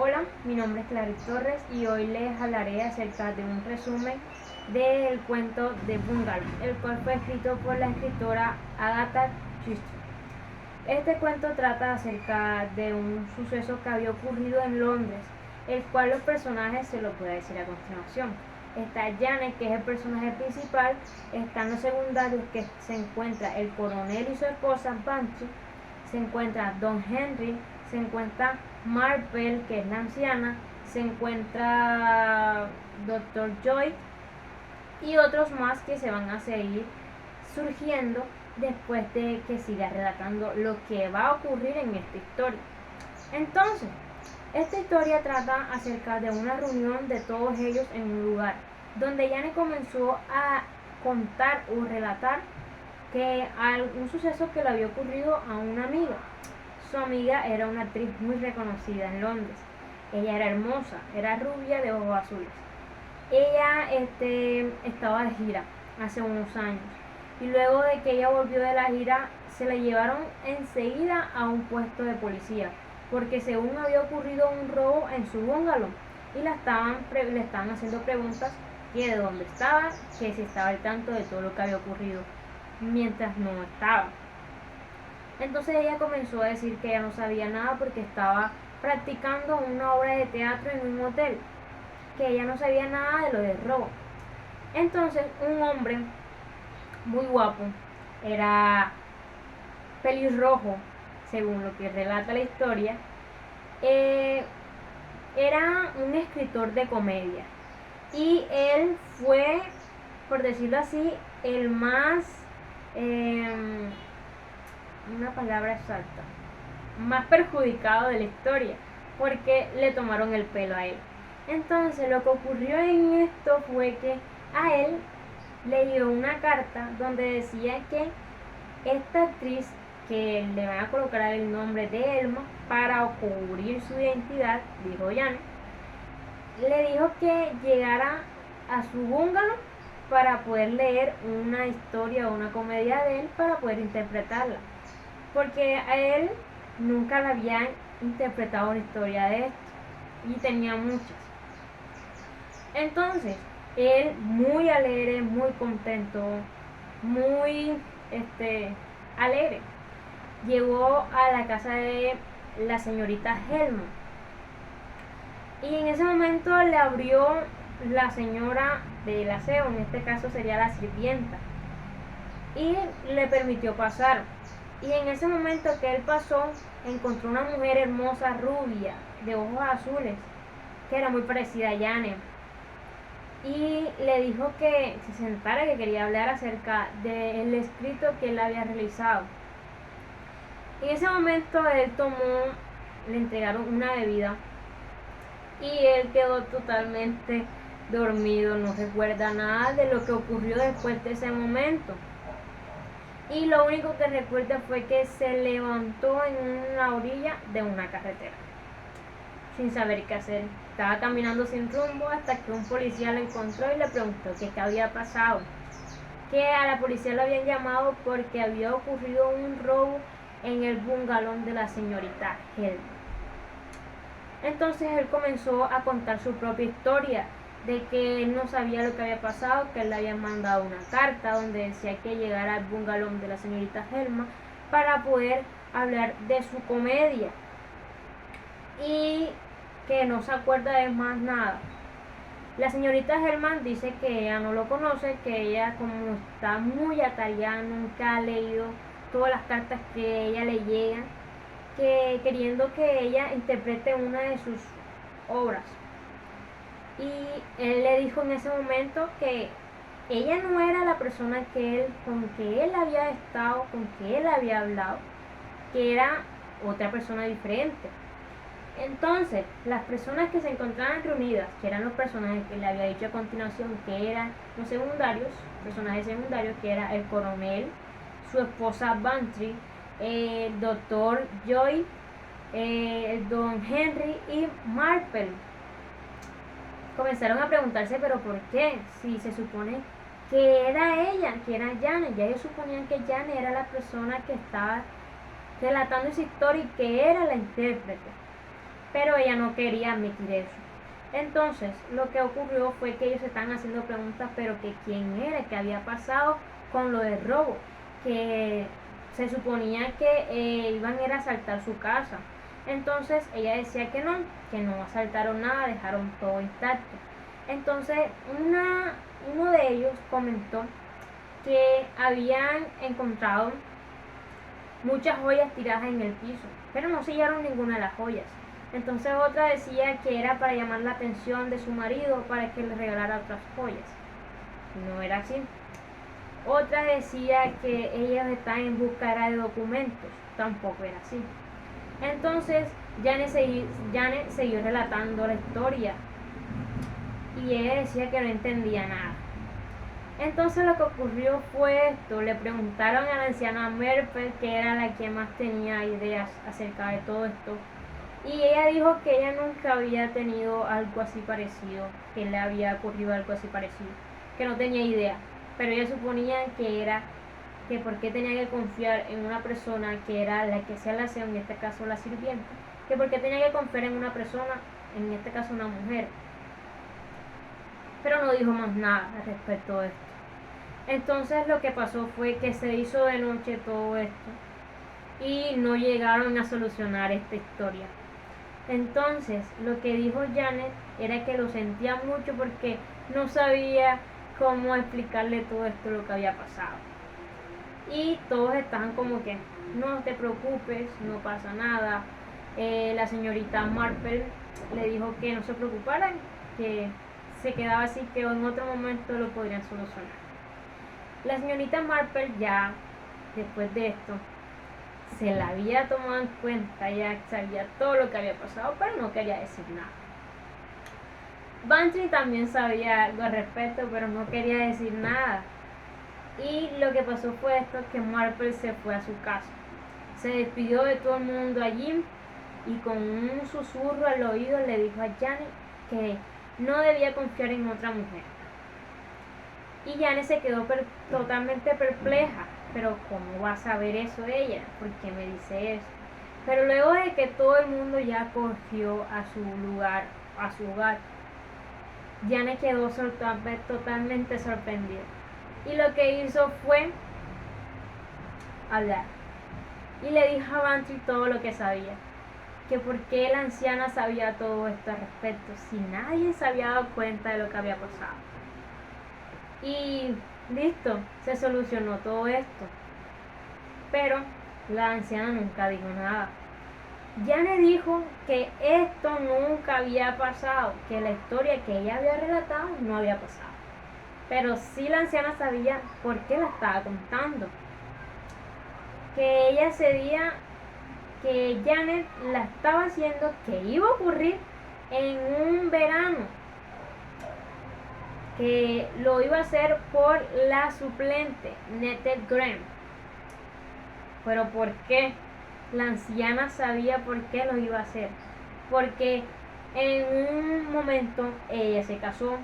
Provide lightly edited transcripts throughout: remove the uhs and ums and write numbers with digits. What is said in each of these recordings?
Hola, mi nombre es Clarice Torres y hoy les hablaré acerca de un resumen del cuento de Bungalow, el cual fue escrito por la escritora Agatha Christie. Este cuento trata acerca de un suceso que había ocurrido en Londres, el cual los personajes se lo voy a decir a continuación. Está Janet, que es el personaje principal, están los secundarios, que se encuentra el coronel y su esposa Banshee, se encuentra Don Henry, se encuentra Marple, que es la anciana, se encuentra Dr. Joy y otros más que se van a seguir surgiendo después de que siga relatando lo que va a ocurrir en esta historia. Entonces, esta historia trata acerca de una reunión de todos ellos en un lugar, donde Jane comenzó a contar o relatar que un suceso que le había ocurrido a una amiga. Su amiga era una actriz muy reconocida en Londres. Ella era hermosa, era rubia de ojos azules. Ella estaba de gira hace unos años y luego de que ella volvió de la gira se la llevaron enseguida a un puesto de policía porque según había ocurrido un robo en su bungalow y le estaban haciendo preguntas que de dónde estaba, que si estaba al tanto de todo lo que había ocurrido mientras no estaba. Entonces ella comenzó a decir que ella no sabía nada porque estaba practicando una obra de teatro en un hotel, que ella no sabía nada de lo del robo. Entonces un hombre muy guapo, era pelirrojo, según lo que relata la historia, era un escritor de comedia y él fue, por decirlo así, el más, una palabra exacta, más perjudicado de la historia, porque le tomaron el pelo a él. Entonces lo que ocurrió en esto fue que a él le dio una carta donde decía que esta actriz, que le van a colocar el nombre de Elma para cubrir su identidad, dijo Jan, le dijo que llegara a su bungalow para poder leer una historia o una comedia de él para poder interpretarla, porque a él nunca le habían interpretado una historia de esto y tenía muchas. Entonces él, muy alegre, muy contento, muy alegre, llegó a la casa de la señorita Helma y en ese momento le abrió la señora del aseo, en este caso sería la sirvienta, y le permitió pasar. Y en ese momento que él pasó, encontró una mujer hermosa, rubia, de ojos azules, que era muy parecida a Janet, y le dijo que se sentara, que quería hablar acerca del escrito que él había realizado. En ese momento él le entregaron una bebida y él quedó totalmente dormido, no recuerda nada de lo que ocurrió después de ese momento. Y lo único que recuerda fue que se levantó en una orilla de una carretera, sin saber qué hacer. Estaba caminando sin rumbo hasta que un policía lo encontró y le preguntó qué había pasado. Que a la policía lo habían llamado porque había ocurrido un robo en el bungalow de la señorita Helma. Entonces él comenzó a contar su propia historia, de que él no sabía lo que había pasado, que él le había mandado una carta donde decía que llegara al bungalow de la señorita Helma para poder hablar de su comedia y que no se acuerda de más nada. La señorita Helman dice que ella no lo conoce, que ella, como está muy atareada, nunca ha leído todas las cartas que ella le llegan, que queriendo que ella interprete una de sus obras. Y él le dijo en ese momento que ella no era la persona con que él había estado, con que él había hablado, que era otra persona diferente. Entonces, las personas que se encontraban reunidas, que eran los personajes que le había dicho a continuación, que eran los personajes secundarios, que era el coronel, su esposa Bantry, el doctor Joy, don Henry y Marple, comenzaron a preguntarse, pero ¿por qué? Si se supone que era ella, que era Janet, ya ellos suponían que Janet era la persona que estaba relatando esa historia y que era la intérprete. pero ella no quería admitir eso. Entonces, lo que ocurrió fue que ellos estaban haciendo preguntas, pero que quién era, que había pasado con lo del robo, que se suponía que iban a ir a asaltar su casa. Entonces ella decía que no asaltaron nada, dejaron todo intacto. Entonces uno de ellos comentó que habían encontrado muchas joyas tiradas en el piso, pero no se hallaron ninguna de las joyas. Entonces otra decía que era para llamar la atención de su marido para que le regalara otras joyas. No era así. Otra decía que ellas estaban en busca de documentos. Tampoco era así. Entonces Janet siguió relatando la historia y ella decía que no entendía nada. Entonces lo que ocurrió fue esto, le preguntaron a la anciana Merpel, que era la que más tenía ideas acerca de todo esto, y ella dijo que ella nunca había tenido algo así parecido, que le había ocurrido algo así parecido, que no tenía idea, pero ella suponía que era que por qué tenía que confiar en una persona que era la que hacía la aseo, en este caso la sirvienta, que por qué tenía que confiar en una persona, en este caso una mujer, pero no dijo más nada al respecto de esto. Entonces lo que pasó fue que se hizo de noche todo esto y no llegaron a solucionar esta historia. Entonces lo que dijo Janet era que lo sentía mucho porque no sabía cómo explicarle todo esto lo que había pasado. Y todos estaban como que no te preocupes, no pasa nada. La señorita Marple le dijo que no se preocuparan, que se quedaba así, que en otro momento lo podrían solucionar. La señorita Marple ya, después de esto, se la había tomado en cuenta, ya sabía todo lo que había pasado, pero no quería decir nada. Bantry también sabía algo al respecto, pero no quería decir nada. Y lo que pasó fue esto, que Marple se fue a su casa. Se despidió de todo el mundo allí y con un susurro al oído le dijo a Janet que no debía confiar en otra mujer. Y Janet se quedó totalmente perpleja. Pero ¿cómo va a saber eso ella? ¿Por qué me dice eso? Pero luego de que todo el mundo ya cogió a su lugar, a su hogar, Janet quedó totalmente sorprendida. Y lo que hizo fue hablar. Y le dijo a Bantry todo lo que sabía. Que por qué la anciana sabía todo esto al respecto, si nadie se había dado cuenta de lo que había pasado. Y listo, se solucionó todo esto. Pero la anciana nunca dijo nada. Janet dijo que esto nunca había pasado, que la historia que ella había relatado no había pasado. Pero sí la anciana sabía por qué la estaba contando. Que ella sabía que Janet la estaba haciendo, que iba a ocurrir en un verano, que lo iba a hacer por la suplente Nettie Graham. Pero ¿por qué? La anciana sabía por qué lo iba a hacer, porque en un momento ella se casó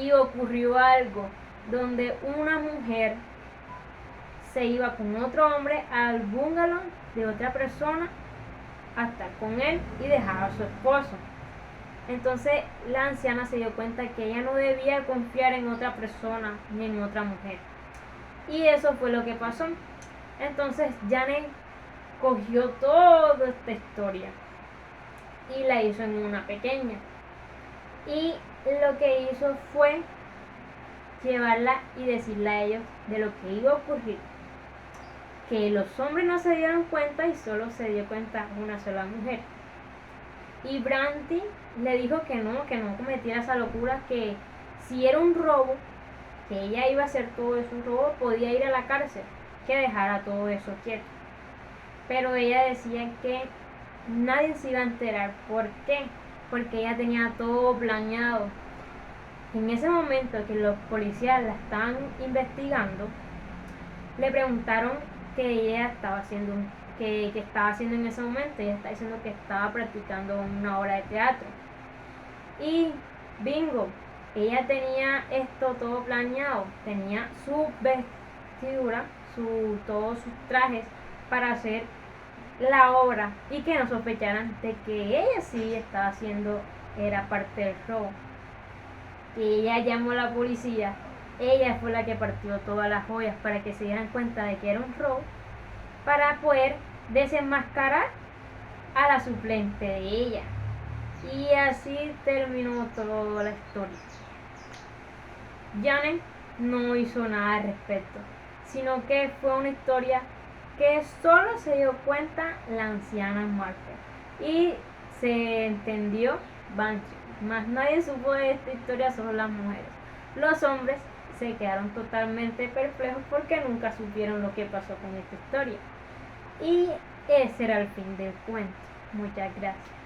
y ocurrió algo donde una mujer se iba con otro hombre al bungalow de otra persona a estar con él y dejaba a su esposo. Entonces la anciana se dio cuenta que ella no debía confiar en otra persona ni en otra mujer. Y eso fue lo que pasó. Entonces Janet cogió toda esta historia y la hizo en una pequeña. Y lo que hizo fue llevarla y decirle a ellos de lo que iba a ocurrir. Que los hombres no se dieron cuenta y solo se dio cuenta una sola mujer. Y Bantry le dijo que no cometiera esa locura, que si era un robo, que ella iba a hacer todo eso, un robo, podía ir a la cárcel, que dejara todo eso quieto. Pero ella decía que nadie se iba a enterar. ¿Por qué? Porque ella tenía todo planeado. En ese momento que los policías la estaban investigando, le preguntaron que ella estaba haciendo que estaba haciendo en ese momento. Ella está diciendo que estaba practicando una obra de teatro. Y bingo, ella tenía esto todo planeado. Tenía su vestidura, todos sus trajes para hacer la obra y que no sospecharan de que ella sí estaba haciendo, era parte del robo. Que ella llamó a la policía, ella fue la que partió todas las joyas para que se dieran cuenta de que era un robo, para poder desenmascarar a la suplente de ella. Y así terminó toda la historia. Janet no hizo nada al respecto, sino que fue una historia que solo se dio cuenta la anciana Martha y se entendió Banshee. Más nadie supo de esta historia, solo las mujeres. Los hombres se quedaron totalmente perplejos porque nunca supieron lo que pasó con esta historia. Y ese era el fin del cuento. Muchas gracias.